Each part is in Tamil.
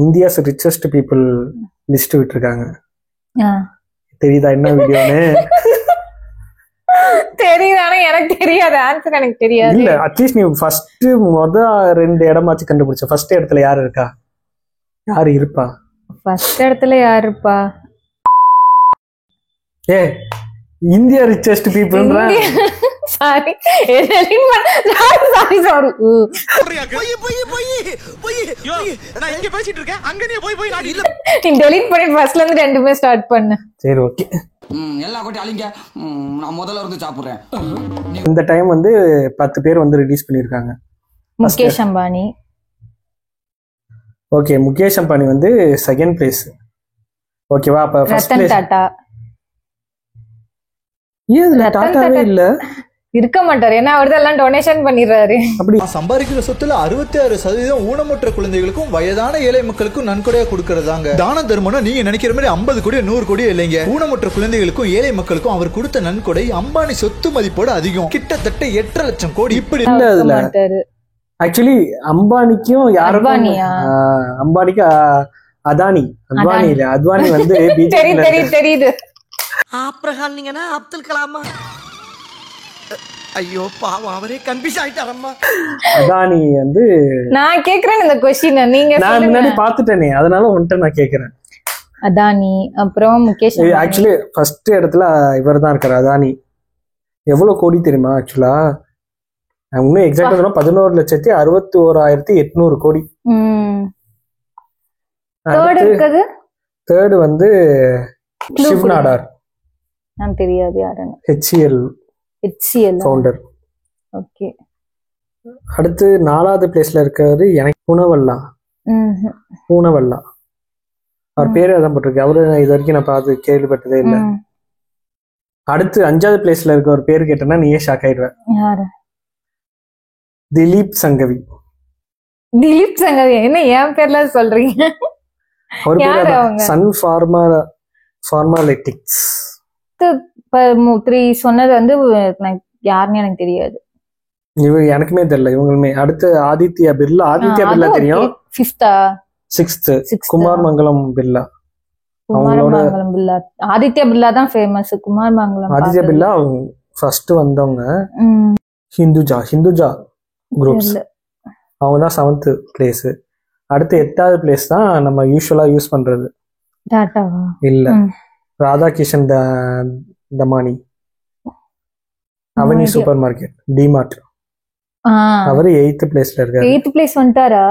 இந்தியாஸ் ரிச்சஸ்ட் பீப்புள் லிஸ்ட் விட்டுருக்காங்க. தெரியுதா என்ன வீடியோன்னு? தெரியுது, ஆனா எனக்கு தெரியாது, ஆன்சர் எனக்கு தெரியாது. இல்ல அட்லீஸ்ட் நீ ஃபர்ஸ்ட் ரெண்டு இடமாச்சு கண்டுபிடிச்ச. ஃபர்ஸ்ட் இடத்துல யாரு இருக்கா? யாரு இருப்பா ஃபர்ஸ்ட் இடத்துல? யாரு இருப்பா? ஏ இந்தியா ரிச்சஸ்ட் பீப்புள்ன்ற. Sorry sorry sorry. நான் எங்க பேசிட்டு இருக்கேன், அங்க நீ போய் நான் இல்ல. நீ டெலீட் பண்ணி ஃபர்ஸ்ட்ல இருந்து ரெண்டுமே ஸ்டார்ட் பண்ணு. சரி ஓகே. எல்லா கோட்டி அழிங்க, நான் முதல்ல இருந்து சாப்பிடுறேன். இந்த டைம் 10 பேர் ரிலீஸ் பண்ணிருக்காங்க. Mukesh Ambani. Okay, Mukesh Ambani second place. ஓகேவா? அப்ப ஃபர்ஸ்ட் ரத்தன் பிளேஸ் டாடா. ஏன் டாடாவே இல்ல? இருக்க மாட்டாரு, ஏன்னா அவர் தான் எல்லாம் டொனேஷன் பண்ணிடுறாரு. அப்படி சம்பாதிக்கிற சொத்துல 66% ஊனமுற்ற குழந்தைகளுக்கும் வயதான ஏழை மக்களுக்கும் நன்கொடையா கொடுக்கறதாங்க. தான தர்மம்னா நீங்க நினைக்கிற மாதிரி 50 கோடி 100 கோடி இல்லைங்க. ஊனமுற்ற குழந்தைகளுக்கும் ஏழை மக்களுக்கும் அவர் கொடுத்த நன்கொடை அம்பானி சொத்து மதிப்போட அதிகம், கிட்டத்தட்ட 8 லட்சம் கோடி. இப்படி இல்ல அதுல ஆக்சுவலி அம்பானிக்கும் யாருக்கும் அம்பானிக்கு அதானி இல்ல அத்வானி தெரியுது. ஆப்ரஹாம் நீங்கன்னா அப்துல் கலாமா? ஐயோ பாவம், அவரே கன்ஃபியூஸ் ஆயிட்டாரம்மா. அதானி நான் கேக்குறேன் இந்த क्वेश्चन, நீங்க நான் முன்னாடி பாத்துட்டேனே, அதனால உன்கிட்ட நான் கேக்குறேன். அதானி அப்புறம் முகேஷ். ஆக்சுவலி ஃபர்ஸ்ட் இடத்துல இவர் தான் இருக்காரு, அதானி. எவ்வளவு கோடி தெரியுமா? ஆக்சுவலா இன்னும் எக்ஸாக்டா சொன்னா 11,61,800 கோடி. தேர்டு ஷிவ் நாடார். நான் தெரியாது யாருன்னு. HCL founder. ஓகே. அடுத்து 4வது பிளேஸ்ல இருக்காரு எனக்கு பூனவல்லா. அவர் பேரே அதான் போட்டிருக்கு. அவரு இது வரைக்கும் நான் பார்த்து கேள்விப்பட்டதே இல்லை. அடுத்து 5வது பிளேஸ்ல இருக்க ஒரு பேர் கேட்டேன்னா நீயே ஷாக் ஆயிடுவேன். திலீப் சங்கவி. என்ன என் பேர்ல சொல்றீங்க? அவர் பேர் சன் ஃபார்மாலிட்டிக்ஸ். 3 சொன்னது யாருன்னு எனக்கு தெரியாது. எனக்குமே தெரியல இவங்களுமே. அடுத்து ஆதித்யா பிர்லா தெரியும். 6th குமார் மங்கலம் பிர்லா. ஆதித்யா பிர்லா தான் ஃபேமஸ். குமார் மங்கலம் ஆதித்யா பிர்லா ஃபர்ஸ்ட் வந்தவங்க. ஹிந்துஜா குரூப்ஸ் அவங்க தான் 7th பிளேஸ். அடுத்து 8வது பிளேஸ் தான் நம்ம யூஸ்வலா யூஸ் பண்றது. இல்ல, ராதாகிருஷ்ணன் தமானி. அவனி சூப்பர் மார்க்கெட், டிமார்ட். அவரு 8th பிளேஸ்ல இருக்காரு. 8th பிளேஸ் வந்துட்டாரா?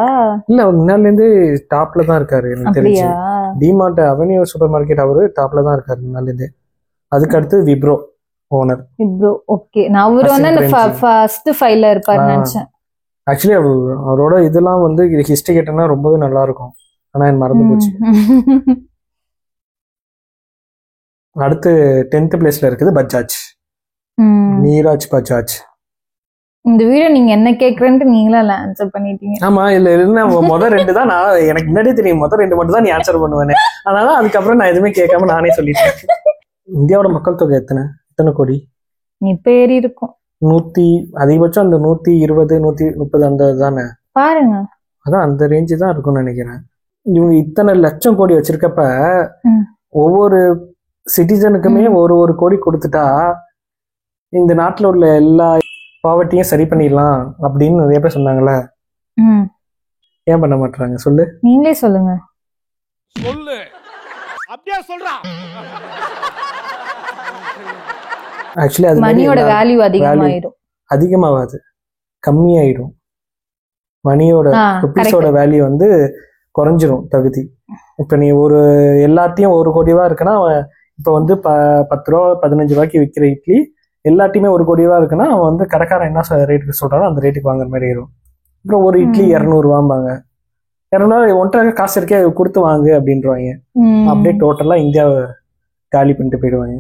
இல்ல, முன்னால இருந்து டாப்ல தான் இருக்காரு எனக்கு தெரிஞ்சு. டிமார்ட் அவென்யூ சூப்பர் மார்க்கெட் அவரு டாப்ல தான் இருக்காரு முன்னால இருந்து. அதுக்கு அடுத்து விப்ரோ ஓனர். விப்ரோ. ஓகே, நான் அவரு அந்த ஃபர்ஸ்ட் 5ல இருப்பாருன்னு நினைச்சேன். ஆக்சுவலி அவரோட இதெல்லாம் ஹிஸ்டரி கேட்டனா ரொம்பவே நல்லா இருக்கும், ஆனா எனக்கு மறந்து போச்சு. அடுத்து 10th பிளேஸ்ல இருக்குது பஜாஜ். நீராஜ் பஜாஜ். இந்த வீடியோ நீங்க என்ன கேக்குறேன்னு நீங்களா ஆன்சர் பண்ணிட்டீங்க. ஆமா, இல்ல முதல் 2 தான் நான் எனக்கு முன்னாடியே தெரியும். முதல் 2 மட்டும் தான் நீ ஆன்சர் பண்ணுவேன்னு. அதனால அதுக்கப்புறம் நான் எதுவுமே கேட்காம நானே சொல்லிட்டேன். இந்தியாவோட மக்கள் தொகை எத்தனை கோடி? இப்ப ஏறி இருக்கும். அதிகபட்சம் அந்த 120 130 அந்த தானே பாருங்க. அதான் அந்த ரேஞ்சு தான் இருக்கும்னு நினைக்கிறேன். இவங்க இத்தனை லட்சம் கோடி வச்சிருக்கப்ப ஒவ்வொரு சிட்டிசனுக்குமே ஒரு கோடி கொடுத்துட்டா இந்த நாட்டுல உள்ள எல்லா பாவர்ட்டியும் சரி பண்ணிடலாம் அப்படின்னு நிறைய பேர் சொன்னாங்கல்ல. ஏன் பண்ண மாட்டாங்க சொல்லு? நீங்களே சொல்லுங்க. அப்படியே சொல்றான். ஆக்சுவலி அது மணியோட வேல்யூ அதிகமாகாது, கம்மியாயிடும். மணியோட ருபீஸோட வேல்யூ குறைஞ்சிரும் தகுதி. இப்ப நீ எல்லாத்தையும் 1 கோடி ரூபா இருக்குன்னா இப்ப 10 ரூபா 15 ரூபாய்க்கு விற்கிற இட்லி எல்லாத்தையுமே 1 கோடி ரூபா இருக்குன்னா அவன் கடைக்காரன் என்ன ரேட்டுக்கு சொல்றானோ அந்த ரேட்டுக்கு வாங்குற மாதிரி ஆயிரும். அப்புறம் ஒரு இட்லி 200 ரூபாம்பாங்க. 200 ஒன்றரை காசு இருக்கே கொடுத்து வாங்கு அப்படின்றவாங்க. அப்படியே டோட்டலா இந்தியாவை காலி பண்ணிட்டு போயிடுவாங்க.